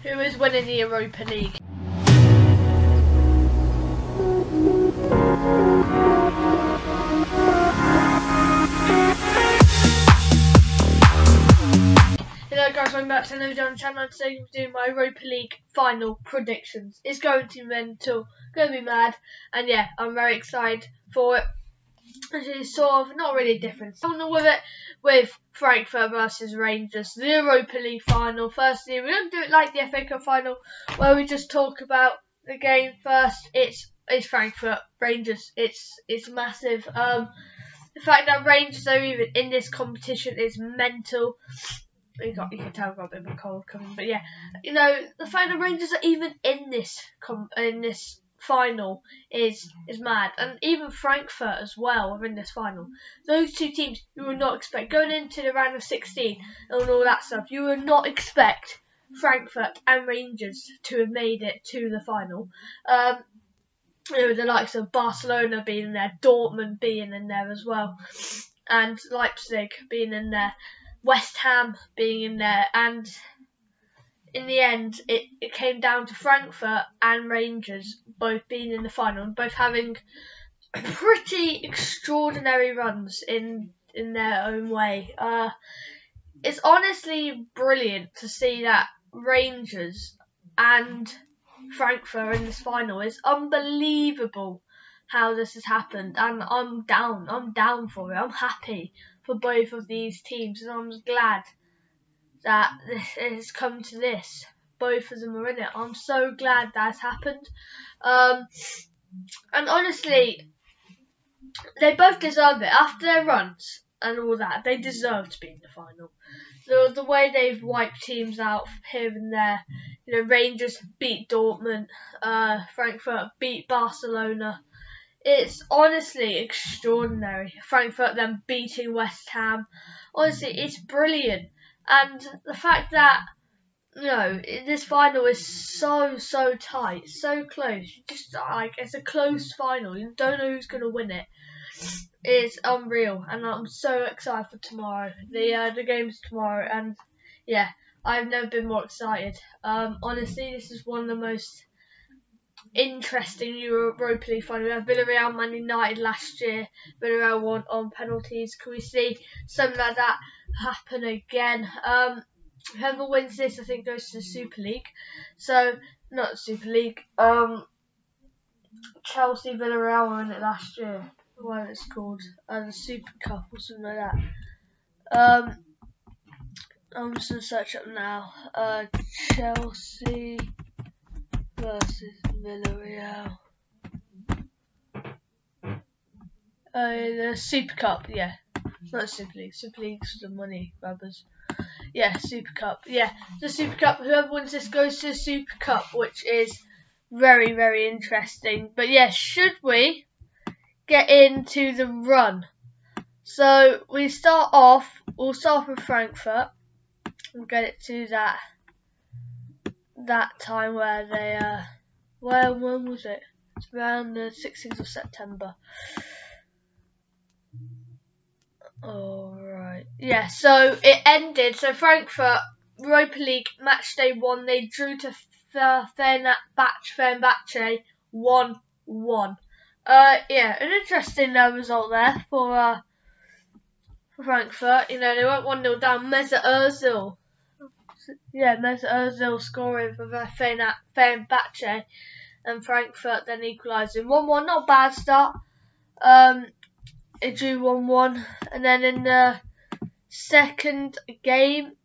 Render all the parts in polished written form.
Who is winning the Europa League? Hello guys, welcome back to another video on the channel. Today I'm doing my Europa League final predictions. It's going to be mental, going to be mad, and yeah, I'm very excited for it. It's sort of not really different. So with it with Frankfurt versus Rangers, the Europa League final. Firstly, we don't do it like the FA Cup final where we just talk about the game first. It's Frankfurt Rangers. It's massive. The fact that Rangers are even in this competition is mental. You can tell I've got a bit of a cold coming, but yeah, you know, the fact that Rangers are even in this final is mad, and even Frankfurt as well are in this final. Those two teams you would not expect going into the round of 16 and all that stuff. You would not expect Frankfurt and Rangers to have made it to the final. You know, the likes of Barcelona being in there, Dortmund being in there as well, and Leipzig being in there, West Ham being in there, and in the end it came down to Frankfurt and Rangers both being in the final and both having pretty extraordinary runs in their own way. It's honestly brilliant to see that Rangers and Frankfurt are in this final. It's unbelievable how this has happened, and I'm down for it. I'm happy for both of these teams, and I'm glad that it has come to this. Both of them are in it. I'm so glad that's happened. And honestly, they both deserve it. After their runs and all that, they deserve to be in the final. The way they've wiped teams out here and there. You know, Rangers beat Dortmund, Frankfurt beat Barcelona. It's honestly extraordinary. Frankfurt then beating West Ham. Honestly, it's brilliant. And the fact that, you know, this final is so tight, so close. Just like, it's a close final. You don't know who's going to win it. It's unreal, and I'm so excited for tomorrow. The game's tomorrow, and yeah, I've never been more excited. Honestly, this is one of the most interesting Europa League final. We have Villarreal, Man United last year. Villarreal won on penalties. Can we see something like that happen again? Whoever wins this, I think, goes to the Super League. So, not Super League. Chelsea, Villarreal were in it last year. What it's called? The Super Cup or something like that. I'm just gonna search up now. Chelsea versus Villarreal. The Super Cup, yeah. It's not Super League. Super League's the money grabbers. Yeah, Super Cup. Yeah, the Super Cup. Whoever wins this goes to the Super Cup, which is very interesting. But yeah, should we get into the run? So we'll start off with Frankfurt. We'll get it to that time where they when was it? It's around the 16th of September. Alright. Yeah, so it ended. So Frankfurt, Europa League match day 1, they drew to Fenerbahce 1-1. Yeah, an interesting result there for Frankfurt. You know, they went 1-0 down. Mesut Ozil. Yeah, Mesut Ozil scoring for Fenerbahce, and Frankfurt then equalising 1-1. Not a bad start. It drew 1-1, and then in the second game,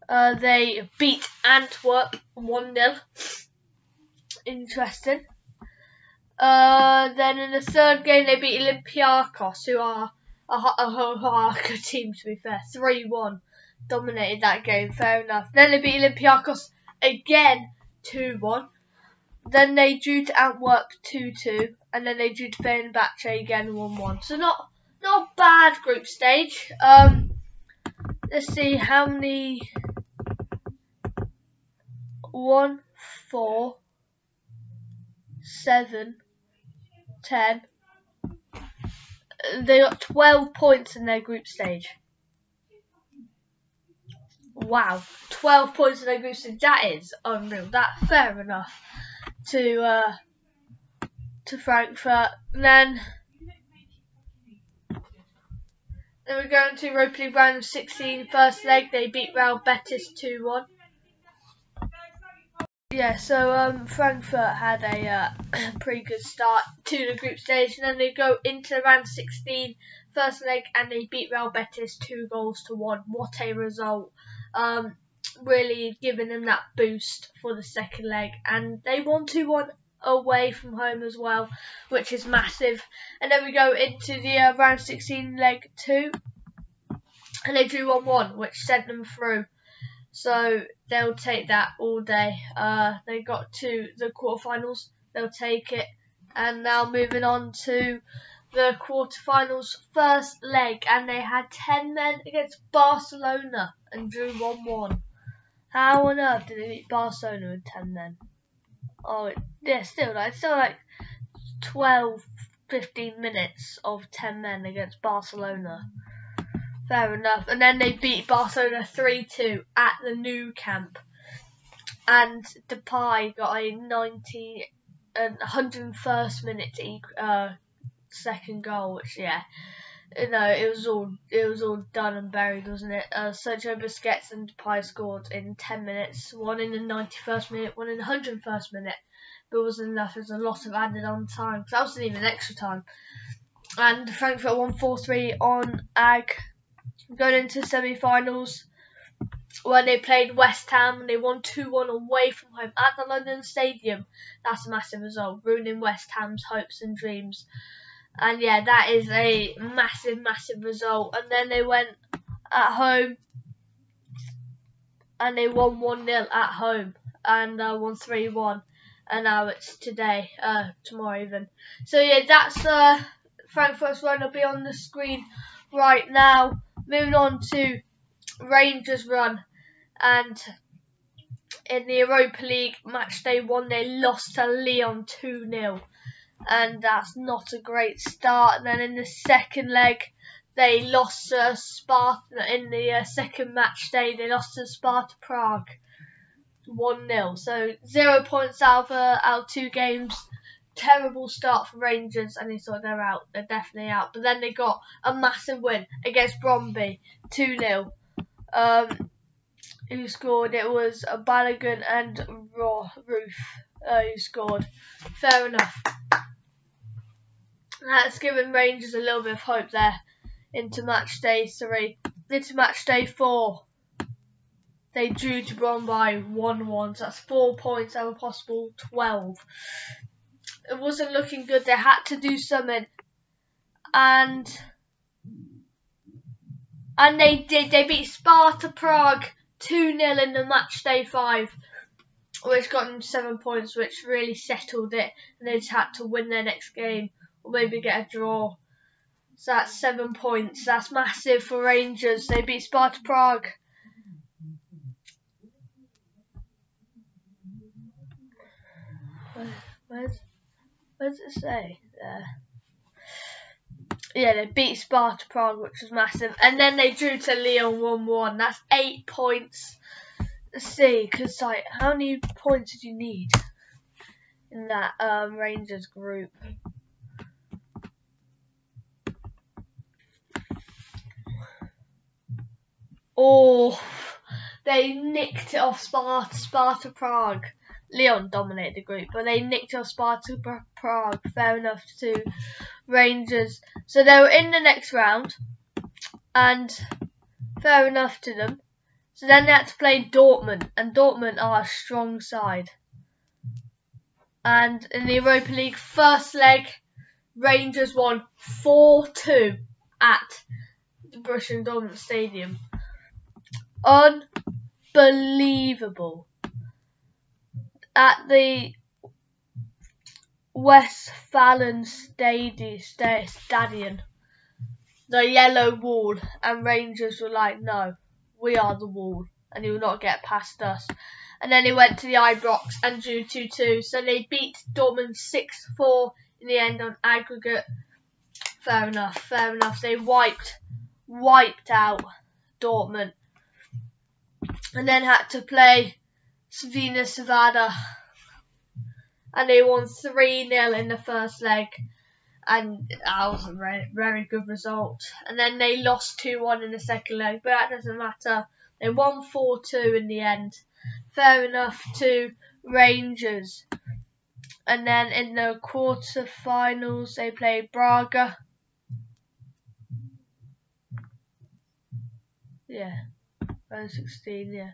they beat Antwerp 1-0. Interesting. Then in the third game, they beat Olympiacos, who are a good team, to be fair. 3-1. Dominated that game, fair enough. Then they beat Olympiacos again 2-1. Then they drew to Antwerp 2-2. And then they drew to Fenerbahce again 1-1. So not a bad group stage. Let's see how many. 1, 4, 7, 10. They got 12 points in their group stage. Wow, 12 points in their group stage. That is unreal. That's fair enough to Frankfurt. And then we're going to Europa League round of 16. First leg, they beat Real Betis 2-1. Yeah, so Frankfurt had a pretty good start to the group stage, and then they go into round 16, first leg, and they beat Real Betis 2-1. What a result! Really giving them that boost for the second leg, and they won 2-1 away from home as well, which is massive. And then we go into the round 16 leg 2, and they drew 1-1, which sent them through. So they'll take that all day. They got to the quarterfinals, they'll take it. And now moving on to the quarterfinals first leg, and they had 10 men against Barcelona and drew 1-1. How on earth did they beat Barcelona with 10 men? Oh, yeah, still like 12, 15 minutes of 10 men against Barcelona. Fair enough. And then they beat Barcelona 3-2 at the Nou Camp. And Depay got a 101st minute second goal, which it was all done and buried, wasn't it? Sergio Busquets and Depay scored in 10 minutes, one in the 91st minute, one in the 101st minute. But it wasn't enough. There's a lot of added on time, because that wasn't even extra time. And Frankfurt won 4-3 on AG. Going into semi-finals, when they played West Ham, and they won 2-1 away from home at the London Stadium. That's a massive result, ruining West Ham's hopes and dreams. And yeah, that is a massive, massive result. And then they went at home, and they won 1-0 at home, and won 3-1. And now it's tomorrow even. So yeah, that's Frankfurt's run. It'll be on the screen right now. Moving on to Rangers' run, and in the Europa League match day 1, they lost to Lyon 2-0, and that's not a great start. And then in the second leg, they lost to Sparta. In the second match day, they lost to Sparta Prague 1-0. So 0 points out of 2 games. Terrible start for Rangers, and they thought they're out. They're definitely out. But then they got a massive win against Bromby, 2-0. Who scored? It was Balogun and Roof who scored. Fair enough. That's given Rangers a little bit of hope there into match day 3. Into match day 4, they drew to Bromby 1-1. So that's 4 points out of a possible 12. It wasn't looking good. They had to do something, and they did. They beat Sparta Prague 2-0 in the match day 5, which got them 7 points, which really settled it. And they just had to win their next game, or maybe get a draw. So that's 7 points. That's massive for Rangers. They beat Sparta Prague. What does it say there? Yeah, they beat Sparta Prague, which was massive. And then they drew to Lyon 1-1. That's 8 points. Let's see, because how many points did you need in that Rangers group? Oh, they nicked it off Sparta Prague. Lyon dominated the group, but they nicked off Sparta Prague. Fair enough to Rangers. So they were in the next round, and fair enough to them. So then they had to play Dortmund, and Dortmund are a strong side. And in the Europa League first leg, Rangers won 4-2 at the Borussia Dortmund Stadium. Unbelievable. At the Westfalen Stadion, the yellow wall, and Rangers were like, no, we are the wall, and you will not get past us. And then they went to the Ibrox and drew 2-2, so they beat Dortmund 6-4 in the end on aggregate. Fair enough. They wiped out Dortmund. and then had to play Svina Savada, and they won 3-0 in the first leg, and that was a very, very good result. And then they lost 2-1 in the second leg, but that doesn't matter. They won 4-2 in the end. Fair enough to Rangers. And then in the quarterfinals, they played Braga. Yeah, 2016, yeah.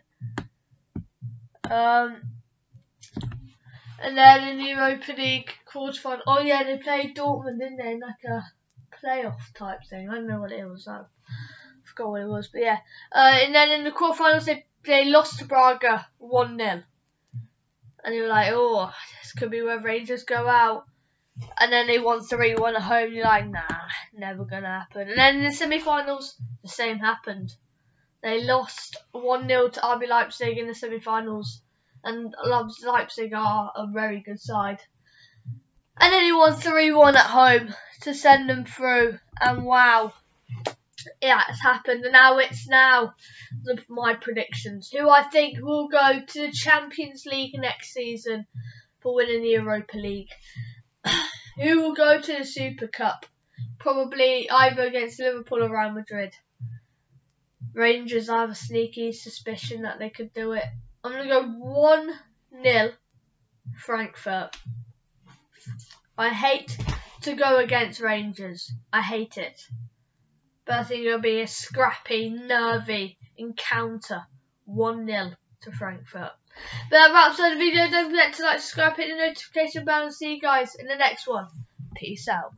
And then in the Europa League quarterfinal, oh yeah, they played Dortmund, didn't they? In like a playoff type thing. I don't know what it was. I forgot what it was, but yeah. And then in the quarterfinals, they lost to Braga 1-0. And you were like, oh, this could be where Rangers go out. And then they won 3-1 at home. You're like, nah, never going to happen. And then in the semi-finals, the same happened. They lost 1-0 to RB Leipzig in the semi-finals. And Leipzig are a very good side. And then he won 3-1 at home to send them through. And wow, yeah, it's happened. And now it's my predictions. Who I think will go to the Champions League next season for winning the Europa League. Who will go to the Super Cup? Probably either against Liverpool or Real Madrid. Rangers, I have a sneaky suspicion that they could do it. I'm going to go 1-0 Frankfurt. I hate to go against Rangers. I hate it. But I think it'll be a scrappy, nervy encounter. 1-0 to Frankfurt. But that wraps up the video. Don't forget to like, subscribe, hit the notification bell, and see you guys in the next one. Peace out.